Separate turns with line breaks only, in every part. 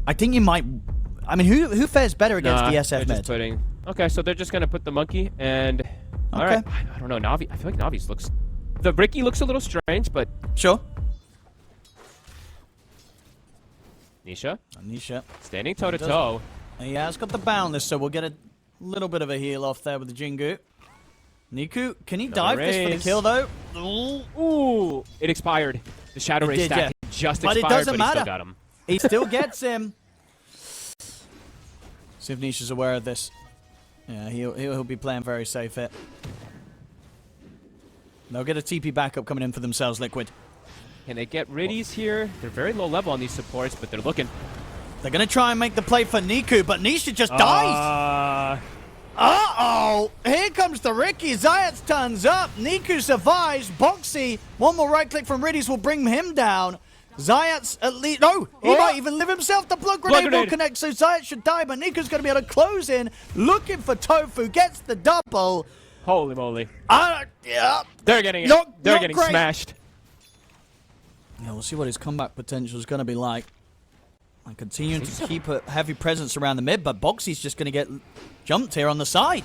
I think you might... I mean, who fares better against the SF
just
mid?
Okay, so they're just going to put the monkey and... All right. I don't know, Navi. I feel like Navi's looks... The Ricky looks a little strange, but...
Sure.
Nisha.
Nisha.
Standing toe-to-toe.
He has got the boundless, so we'll get a little bit of a heal off there with the Jingu. Niku, can he dive this for the kill, though?
Ooh! It expired. The Shadow Ray stack just expired,
but it doesn't matter.
He still got him.
He still gets him. See if Nisha's aware of this. Yeah, he'll be playing very safe here. They'll get a TP backup coming in for themselves, Liquid.
Can they get Riddies here? They're very low level on these supports, but they're looking.
They're going to try and make the play for Niku, but Nisha just dies. Uh-oh! Here comes the Ricky. Zayat's turns up. Niku survives. Boxy, one more right click from Riddies will bring him down. Zayat's at least... No! He might even live himself. The blood grenade will connect, so Zayat should die, but Niku's going to be able to close in. Looking for Tofu. Gets the double.
Holy moly.
Yeah.
They're getting They're getting smashed.
Yeah, we'll see what his comeback potential is going to be like. And continuing to keep a heavy presence around the mid, but Boxy's just going to get jumped here on the side.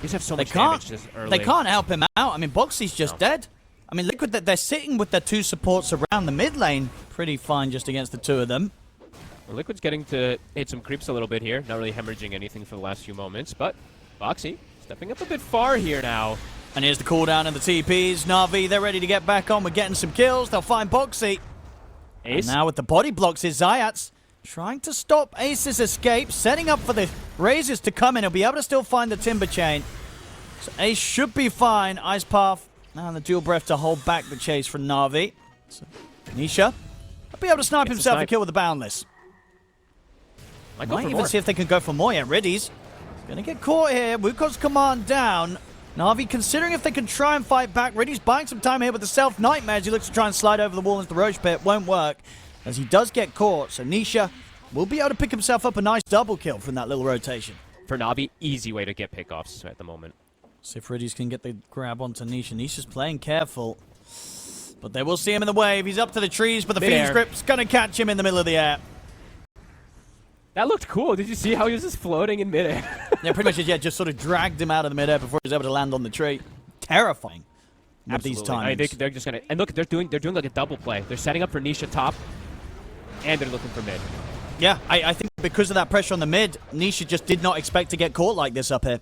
These have so much damage this early.
They can't help him out. I mean, Boxy's just dead. I mean, Liquid, they're sitting with their two supports around the mid lane. Pretty fine just against the two of them.
Well, Liquid's getting to hit some creeps a little bit here. Not really hemorrhaging anything for the last few moments, but Boxy stepping up a bit far here now.
And here's the cooldown and the TPs. Navi, they're ready to get back on. We're getting some kills. They'll find Boxy.
Ace.
And now with the body blocks is Zayat's trying to stop Ace's escape, setting up for the Razors to come in. He'll be able to still find the Timber Chain. So Ace should be fine. Ice Path and the dual breath to hold back the chase from Navi. So Nisha will be able to snipe himself a kill with the Boundless. Might even see if they can go for more. Yeah, Riddies gonna get caught here. Wukong's command down. Navi considering if they can try and fight back. Riddies buying some time here with the Self-Nightmare as he looks to try and slide over the wall into the Roach Pit. Won't work as he does get caught. So Nisha will be able to pick himself up a nice double kill from that little rotation.
For Navi, easy way to get pickoffs at the moment.
See if Riddies can get the grab onto Nisha. Nisha's playing careful, but they will see him in the wave. He's up to the trees, but the Fiend's Grip's going to catch him in the middle of the air.
That looked cool. Did you see how he was just floating in midair?
Yeah, pretty much. Yeah, just sort of dragged him out of the midair before he was able to land on the tree. Terrifying. At these times.
I think they're just gonna look. They're doing like a double play. They're setting up for Nisha top, and they're looking for mid.
Yeah, I think because of that pressure on the mid, Nisha just did not expect to get caught like this up here.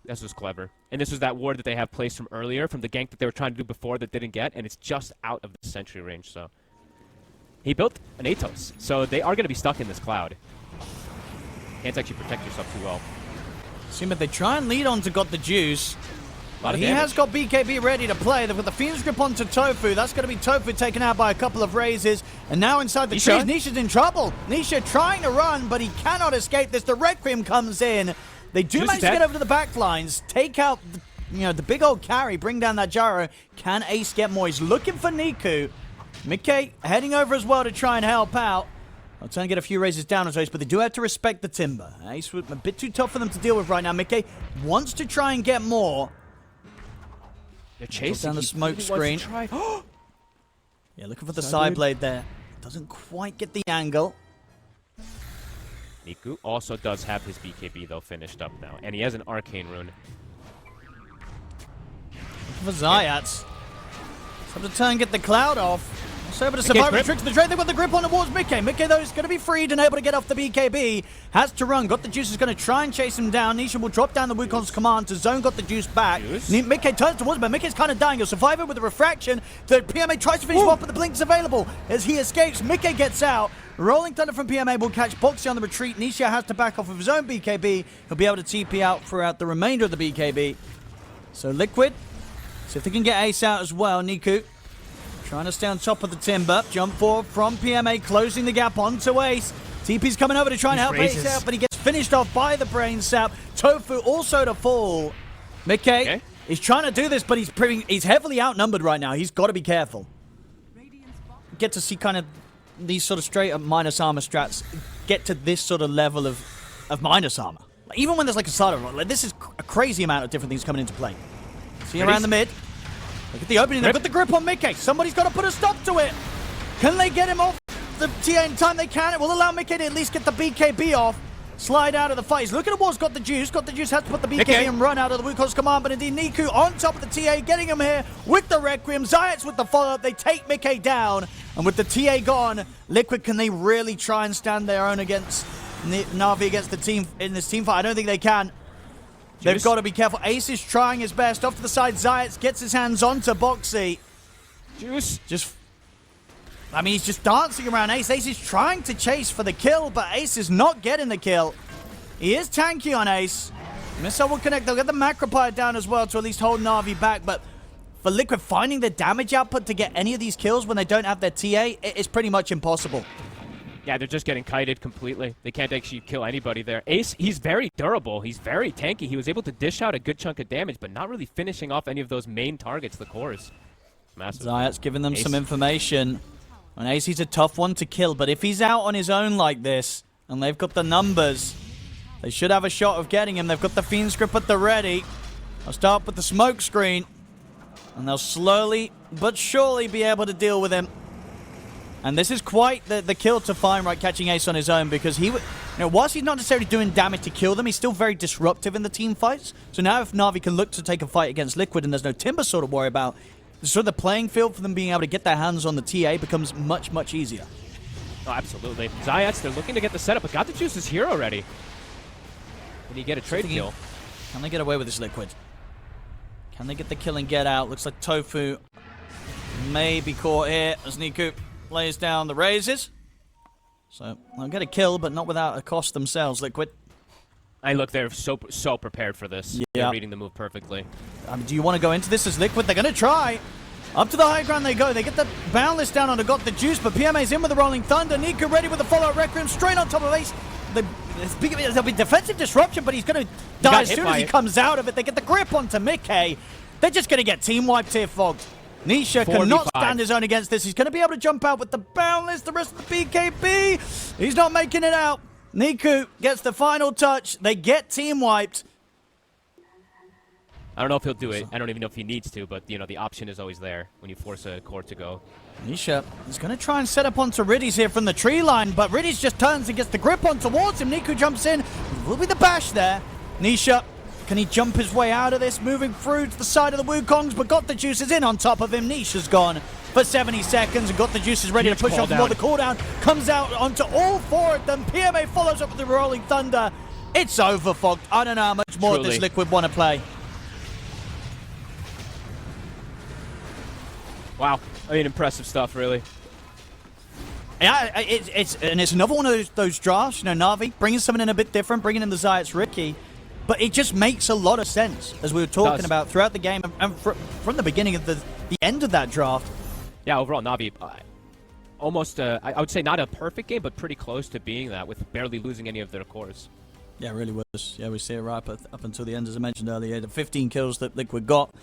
This was clever. And this was that ward that they have placed from earlier, from the gank that they were trying to do before that didn't get, and it's just out of the sentry range, so. He built an Atos, so they are going to be stuck in this cloud. Can't actually protect yourself too well.
See, but they try and lead on to Got the Juice. But he
damage.
has got BKB ready to play. They've got the Fiend's Grip onto Tofu. That's going to be Tofu taken out by a couple of Razors. And now inside the trees, Nisha's in trouble. Nisha trying to run, but he cannot escape this. The Requiem comes in. They do manage to get over to the back lines, take out the big old carry, bring down that gyro. Can Ace get more? He's looking for Niku. Mickey heading over as well to try and help out. I'll try and get a few Razors down as Ace, but they do have to respect the Timber. Ace was a bit too tough for them to deal with right now. Mickey wants to try and get more.
They're chasing
down the smoke screen. Yeah, looking for the side blade there. Doesn't quite get the angle.
Niku also does have his BKB, though, finished up now. And he has an Arcane Rune.
Looking for Zayats. Time to turn and get the cloud off. So able to survive the tricks of the trade. They've got the grip on towards Mickey. Mickey, though, is going to be freed and able to get off the BKB. Has to run. Got the Juice is going to try and chase him down. Nisha will drop down the Wukong's command to zone. Got the Juice back. Mickey turns towards him, but Mickey's kind of dying. He'll survive it with a refraction. The PMA tries to finish him off, but the Blink's available. As he escapes, Mickey gets out. Rolling Thunder from PMA will catch Boxy on the retreat. Nisha has to back off of his own BKB. He'll be able to TP out throughout the remainder of the BKB. So Liquid, see if they can get Ace out as well. Niku trying to stay on top of the Timber. Jump forward from PMA, closing the gap onto Ace. TP's coming over to try and help Ace out, but he gets finished off by the Brain Sap. Tofu also to fall. Mickey is trying to do this, but he's heavily outnumbered right now. He's got to be careful. Get to see kind of these sort of straight up minus armor strats get to this sort of level of minus armor. Like, even when there's like a side of like this is a crazy amount of different things coming into play. See around the mid. Look at the opening. They've got the grip on Mickey. Somebody's got to put a stop to it. Can they get him off? the TA in time they can. It will allow Mickey to at least get the BKB off. Slide out of the fight. He's looking at what's got the juice. Got the juice, has to put the BKB and run out of the Wukong's command. But indeed, Niku on top of the TA, getting him here with the Requiem. Zayats with the follow-up. They take Mickey down. And with the TA gone, Liquid, can they really try and stand their own against NAVI against the team in this team fight? I don't think they can. They've got to be careful. Ace is trying his best. Off to the side, Zayats gets his hands onto Boxy.
Juice.
I mean, he's just dancing around Ace. Ace is trying to chase for the kill, but Ace is not getting the kill. He is tanky on Ace. Missile will connect. They'll get the Macropire down as well to at least hold Na'Vi back, but for Liquid, finding the damage output to get any of these kills when they don't have their TA, it is pretty much impossible.
Yeah, they're just getting kited completely. They can't actually kill anybody there. Ace, he's very durable. He's very tanky. He was able to dish out a good chunk of damage, but not really finishing off any of those main targets, the cores. Massive.
Zayat's giving them some information. And Ace, he's a tough one to kill, but if he's out on his own like this, and they've got the numbers, they should have a shot of getting him. They've got the Fiend's Grip at the ready. I'll start with the smoke screen, and they'll slowly but surely be able to deal with him. And this is quite the kill to find, right, catching Ace on his own, because he, whilst he's not necessarily doing damage to kill them, he's still very disruptive in the team fights. So now if Na'Vi can look to take a fight against Liquid and there's no Timber Sword to worry about, so the playing field for them being able to get their hands on the TA becomes much, much easier.
Oh, absolutely. Zayats, they're looking to get the setup, but got the juices here already. Can he get a trade kill?
Can they get away with this, Liquid? Can they get the kill and get out? Looks like Tofu may be caught here as Niku lays down the raises. So they'll get a kill, but not without a cost themselves, Liquid.
Look, they're so prepared for this. Yeah. They're reading the move perfectly.
Do you want to go into this as Liquid? They're going to try. Up to the high ground they go. They get the Boundless down on the Got the Juice, but PMA's in with the Rolling Thunder. Niku ready with the follow-up Requiem, straight on top of Ace. There'll be defensive disruption, but he's going to die as soon as he comes out of it. They get the grip onto Mickey. They're just going to get team wiped here, Fogged. Nisha cannot stand his own against this. He's going to be able to jump out with the Boundless. The rest of the BKB, he's not making it out. Niku gets the final touch. They get team wiped.
I don't know if he'll do it. I don't even know if he needs to, but, the option is always there when you force a core to go.
Nisha is going to try and set up onto Riddies here from the tree line, but Riddies just turns and gets the grip on towards him. Niku jumps in. Will be the bash there. Nisha, can he jump his way out of this? Moving through to the side of the Wukongs, but Got the Juices in on top of him. Nisha's gone for 70 seconds, and Got the Juices ready to push off more. The cooldown comes out onto all four of them. PMA follows up with the Rolling Thunder. It's over, Fogged. I don't know how much more this Liquid want to play.
Wow. I mean, impressive stuff, really.
Yeah, it's another one of those drafts, Na'Vi, bringing something in a bit different, bringing in the Zayats Ricky. But it just makes a lot of sense, as we were talking about throughout the game, and from the beginning of the end of that draft.
Yeah, overall, Na'Vi, almost, I would say not a perfect game, but pretty close to being that, with barely losing any of their cores.
Yeah, it really was. Yeah, we see it right up until the end, as I mentioned earlier. The 15 kills that Liquid got